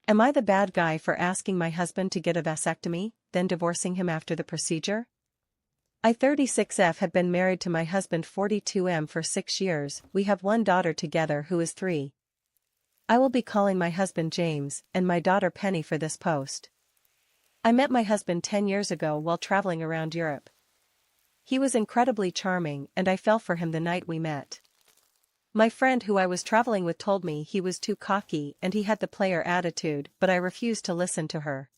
Am I the bad guy for asking my husband to get a vasectomy, then divorcing him after the procedure? I 36F have been married to my husband 42M for 6 years. We have one daughter together who is 3. I will be calling my husband James and my daughter Penny for this post. I met my husband 10 years ago while traveling around Europe. He was incredibly charming and I fell for him the night we met. My friend who I was traveling with told me he was too cocky and he had the player attitude, but I refused to listen to her.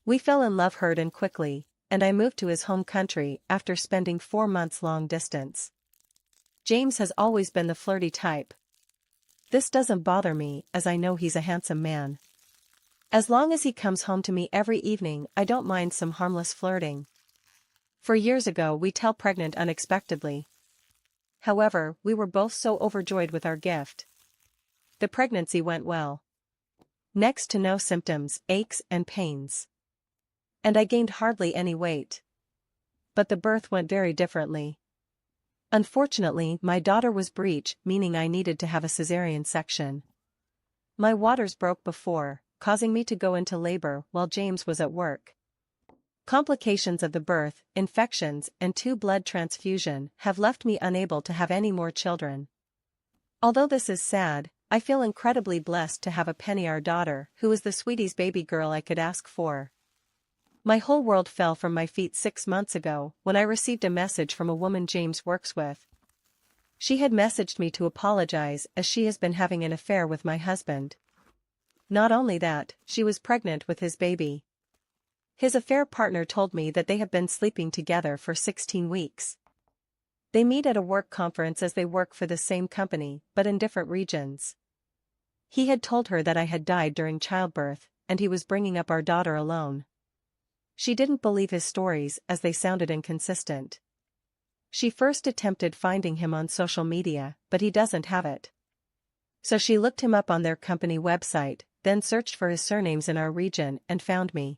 We fell in love hard and quickly, and I moved to his home country after spending 4 months long distance. James has always been the flirty type. This doesn't bother me as I know he's a handsome man. As long as he comes home to me every evening, I don't mind some harmless flirting. For years ago we fell pregnant unexpectedly. However, we were both so overjoyed with our gift. The pregnancy went well. Next to no symptoms, aches and pains. And I gained hardly any weight. But the birth went very differently. Unfortunately, my daughter was breech, meaning I needed to have a cesarean section. My waters broke before, causing me to go into labor while James was at work. Complications of the birth, infections, and 2 blood transfusion have left me unable to have any more children. Although this is sad, I feel incredibly blessed to have a Penny, our daughter, who is the sweetest baby girl I could ask for. My whole world fell from my feet 6 months ago when I received a message from a woman James works with. She had messaged me to apologize as she has been having an affair with my husband. Not only that, she was pregnant with his baby. His affair partner told me that they have been sleeping together for 16 weeks. They meet at a work conference as they work for the same company, but in different regions. He had told her that I had died during childbirth, and he was bringing up our daughter alone. She didn't believe his stories as they sounded inconsistent. She first attempted finding him on social media, but he doesn't have it. So she looked him up on their company website, then searched for his surnames in our region and found me.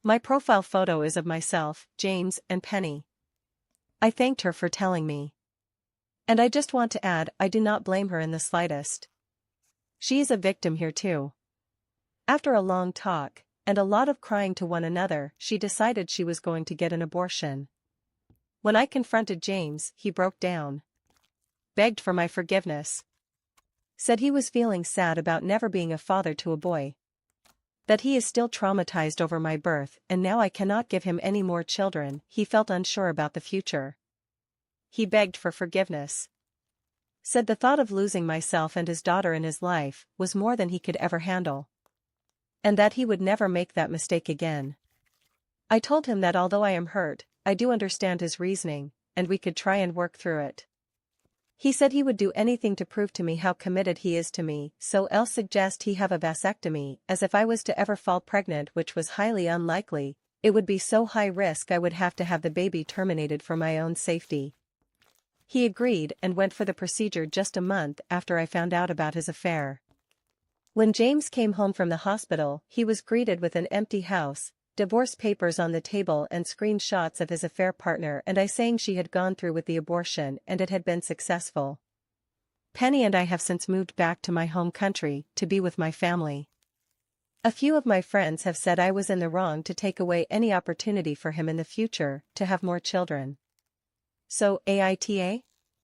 My profile photo is of myself, James, and Penny. I thanked her for telling me. And I just want to add, I do not blame her in the slightest. She is a victim here too. After a long talk, and a lot of crying to one another, she decided she was going to get an abortion. When I confronted James, he broke down. Begged for my forgiveness. Said he was feeling sad about never being a father to a boy. That he is still traumatized over my birth and now I cannot give him any more children. He felt unsure about the future. He begged for forgiveness. Said the thought of losing myself and his daughter in his life was more than he could ever handle. And that he would never make that mistake again. I told him that although I am hurt, I do understand his reasoning, and we could try and work through it. He said he would do anything to prove to me how committed he is to me, so I'll suggest he have a vasectomy, as if I was to ever fall pregnant, which was highly unlikely, it would be so high risk I would have to have the baby terminated for my own safety. He agreed and went for the procedure just a month after I found out about his affair. When James came home from the hospital, he was greeted with an empty house, divorce papers on the table and screenshots of his affair partner and I saying she had gone through with the abortion and it had been successful. Penny and I have since moved back to my home country to be with my family. A few of my friends have said I was in the wrong to take away any opportunity for him in the future to have more children. So, AITA?